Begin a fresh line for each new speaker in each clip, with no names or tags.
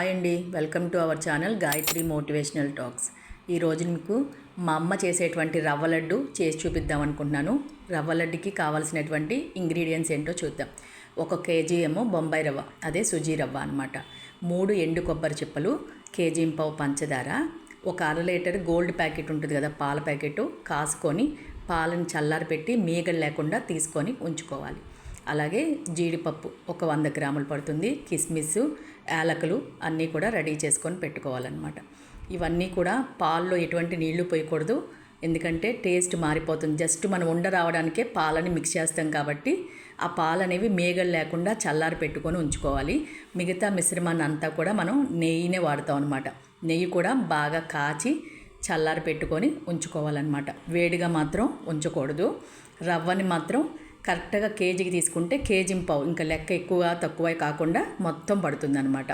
Hi అండి, welcome to our channel Gayatri motivational talks. ఈరోజు మీకు మా అమ్మ చేసేటువంటి రవ్వ లడ్డు చేసి చూపిద్దాం అనుకుంటున్నాను. రవ్వ లడ్డుకి కావాల్సినటువంటి ఇంగ్రీడియంట్స్ ఏంటో చూద్దాం. 1 కేజీ ఏమో బొంబాయి రవ్వ, అదే సుజీ రవ్వ అనమాట. 3 ఎండు కొబ్బరి చిప్పలు, కేజీ పావు పంచదార, 1/2 లీటర్ గోల్డ్ ప్యాకెట్ ఉంటుంది కదా, పాల ప్యాకెట్ కాసుకొని పాలను చల్లారి పెట్టి మీగడ లేకుండా తీసుకొని ఉంచుకోవాలి. అలాగే జీడిపప్పు 100 గ్రాములు పడుతుంది, కిస్మిస్, యాలకులు అన్నీ కూడా రెడీ చేసుకొని పెట్టుకోవాలన్నమాట. ఇవన్నీ కూడా పాల్లో ఎటువంటి నీళ్లు పోయకూడదు, ఎందుకంటే టేస్ట్ మారిపోతుంది. జస్ట్ మనం ఉండ రావడానికే పాలని మిక్స్ చేస్తాం కాబట్టి ఆ పాలు అనేవి మేగలు లేకుండా చల్లారి పెట్టుకొని ఉంచుకోవాలి. మిగతా మిశ్రమాన్ని అంతా కూడా మనం నెయ్యినే వాడతాం అనమాట. నెయ్యి కూడా బాగా కాచి చల్లారి పెట్టుకొని ఉంచుకోవాలన్నమాట. వేడిగా మాత్రం ఉంచకూడదు. రవ్వని మాత్రం కరెక్ట్గా కేజీకి తీసుకుంటే కేజీ పావు, ఇంకా లెక్క ఎక్కువ తక్కువ కాకుండా మొత్తం పడుతుందన్నమాట.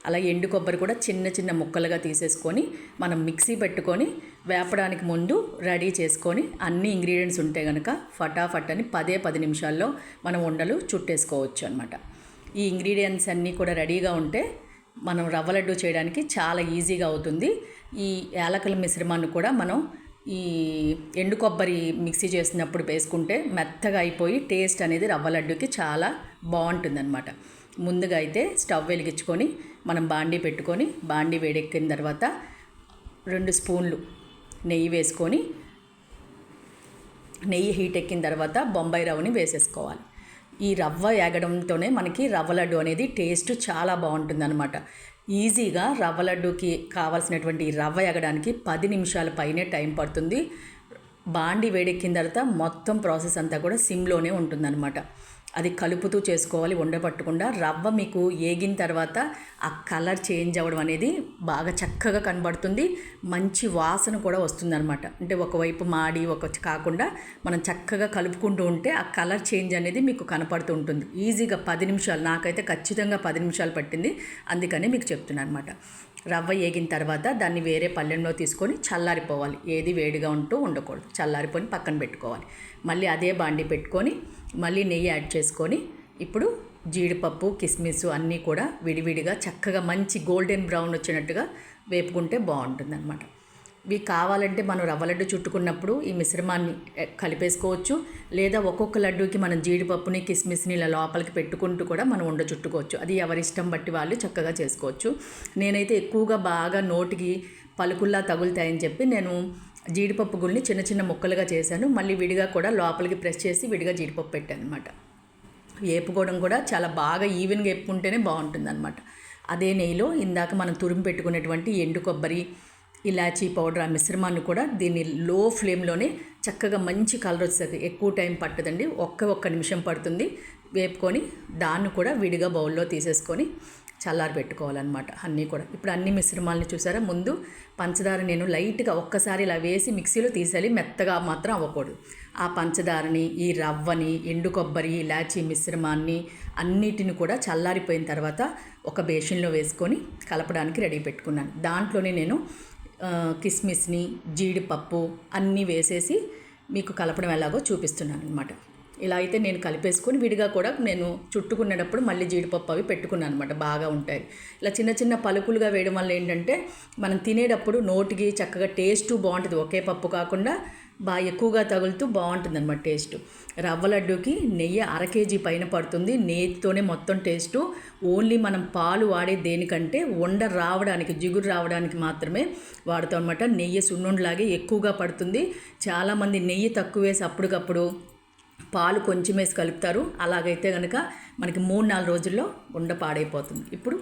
అలా ఎండు కొబ్బరి కూడా చిన్న చిన్న ముక్కలుగా తీసేసుకొని మనం మిక్సీ పెట్టుకొని వేపడానికి ముందు రెడీ చేసుకొని అన్ని ఇంగ్రీడియంట్స్ ఉంటే కనుక ఫటాఫట్ అని 10 నిమిషాల్లో మనం ఉండలు చుట్టేసుకోవచ్చు అనమాట. ఈ ఇంగ్రీడియంట్స్ అన్నీ కూడా రెడీగా ఉంటే మనం రవ్వ లడ్డు చేయడానికి చాలా ఈజీగా అవుతుంది. ఈ యాలకుల మిశ్రమాన్ని కూడా మనం ఈ ఎండు కొబ్బరి మిక్సీ చేసినప్పుడు వేసుకుంటే మెత్తగా అయిపోయి టేస్ట్ అనేది రవ్వ లడ్డుకి చాలా బాగుంటుందన్నమాట. ముందుగా అయితే స్టవ్ వెలిగించుకొని మనం బాండీ పెట్టుకొని, బాండీ వేడెక్కిన తర్వాత 2 స్పూన్లు నెయ్యి వేసుకొని, నెయ్యి హీట్ ఎక్కిన తర్వాత బొంబాయి రవ్వని వేసేసుకోవాలి. ఈ రవ్వ ఏగడంతోనే మనకి రవ్వ లడ్డు అనేది టేస్ట్ చాలా బాగుంటుందన్నమాట. ఈజీగా రవ్వ లడ్డుకి కావాల్సినటువంటి రవ్వ ఎగడానికి 10 నిమిషాల పైనే టైం పడుతుంది. బాండి వేడెక్కిన తర్వాత మొత్తం ప్రాసెస్ అంతా కూడా సిమ్లోనే ఉంటుందన్నమాట. అది కలుపుతూ చేసుకోవాలి, ఉండపట్టకుండా. రవ్వ మీకు ఏగిన తర్వాత ఆ కలర్ చేంజ్ అవ్వడం అనేది బాగా చక్కగా కనబడుతుంది. మంచి వాసన కూడా వస్తుందన్నమాట. అంటే ఒకవైపు మాడి కాకుండా మనం చక్కగా కలుపుకుంటూ ఉంటే ఆ కలర్ చేంజ్ అనేది మీకు కనపడుతూ ఉంటుంది. ఈజీగా 10 నిమిషాలు, నాకైతే ఖచ్చితంగా 10 నిమిషాలు పట్టింది, అందుకని మీకు చెప్తున్నాను అనమాట. రవ్వ ఏగిన తర్వాత దాన్ని వేరే పళ్ళెంలో తీసుకొని చల్లారిపోవాలి. ఏది వేడిగా ఉంటూ ఉండకూడదు, చల్లారిపోయి పక్కన పెట్టుకోవాలి. మళ్ళీ అదే బాండి పెట్టుకొని మళ్ళీ నెయ్యి యాడ్ చేసుకొని ఇప్పుడు జీడిపప్పు, కిస్మిస్ అన్నీ కూడా విడివిడిగా చక్కగా మంచి గోల్డెన్ బ్రౌన్ వచ్చినట్టుగా వేపుకుంటే బాగుంటుందన్నమాట. ఇవి కావాలంటే మనం రవ్వ లడ్డు చుట్టుకున్నప్పుడు ఈ మిశ్రమాన్ని కలిపేసుకోవచ్చు, లేదా ఒక్కొక్క లడ్డూకి మనం జీడిపప్పుని, కిస్మిస్ని ఇలా లోపలికి పెట్టుకుంటూ కూడా మనం ఉండ చుట్టుకోవచ్చు. అది ఎవరి ఇష్టం బట్టి వాళ్ళు చక్కగా చేసుకోవచ్చు. నేనైతే ఎక్కువగా బాగా నోటికి పలుకుల్లా తగులుతాయని చెప్పి నేను జీడిపప్పు గుళ్ళని చిన్న చిన్న ముక్కలుగా చేశాను. మళ్ళీ విడిగా కూడా లోపలికి ప్రెస్ చేసి విడిగా జీడిపప్పు పెట్టాను అనమాట. వేపుకోవడం కూడా చాలా బాగా ఈవెన్గా వేపుకుంటేనే బాగుంటుందన్నమాట. అదే నెయ్యిలో ఇందాక మనం తురిమి పెట్టుకునేటువంటి ఎండు కొబ్బరి, ఇలాచీ పౌడర్, ఆ మిశ్రమాన్ని కూడా దీన్ని లో ఫ్లేమ్లోనే చక్కగా మంచి కలర్ వస్తుంది. ఎక్కువ టైం పట్టదండి, ఒక్క నిమిషం పడుతుంది. వేపుకొని దాన్ని కూడా విడిగా బౌల్లో తీసేసుకొని చల్లారి పెట్టుకోవాలన్నమాట. అన్నీ కూడా ఇప్పుడు అన్ని మిశ్రమాలని చూసారా. ముందు పంచదార నేను లైట్గా ఒక్కసారి ఇలా వేసి మిక్సీలో తీసేయాలి, మెత్తగా మాత్రం అవ్వకూడదు. ఆ పంచదారని, ఈ రవ్వని, ఎండు కొబ్బరి, ఇలాచీ మిశ్రమాన్ని అన్నిటిని కూడా చల్లారిపోయిన తర్వాత ఒక బేషన్లో వేసుకొని కలపడానికి రెడీ పెట్టుకున్నాను. దాంట్లోనే నేను కిస్మిస్ని, జీడిపప్పు అన్నీ వేసేసి మీకు కలపడం ఎలాగో చూపిస్తున్నాను అనమాట. ఇలా అయితే నేను కలిపేసుకొని విడిగా కూడా నేను చుట్టుకునేటప్పుడు మళ్ళీ జీడిపప్పు అవి పెట్టుకున్నాను అనమాట. బాగా ఉంటాయి. ఇలా చిన్న చిన్న పలుకులుగా వేయడం వల్ల ఏంటంటే మనం తినేటప్పుడు నోటికి చక్కగా టేస్ట్ బాగుంటుంది. ఒకే పప్పు కాకుండా బాగా ఎక్కువగా తగులుతూ బాగుంటుంది అనమాట టేస్ట్. రవ్వ లడ్డూకి నెయ్యి 1/2 కేజీ పైన పడుతుంది. నెయ్యితోనే మొత్తం టేస్టు. ఓన్లీ మనం పాలు వాడే దేనికంటే ఉండ రావడానికి, జిగురు రావడానికి మాత్రమే వాడతాం అనమాట. నెయ్యి సున్నుండలాగే ఎక్కువగా పడుతుంది. చాలామంది నెయ్యి తక్కువ వేసి అప్పటికప్పుడు పాలు కొంచెం వేసి కలుపుతారు. అలాగైతే కనుక మనకి 3-4 రోజుల్లో ఉండ పాడైపోతుంది. ఇప్పుడు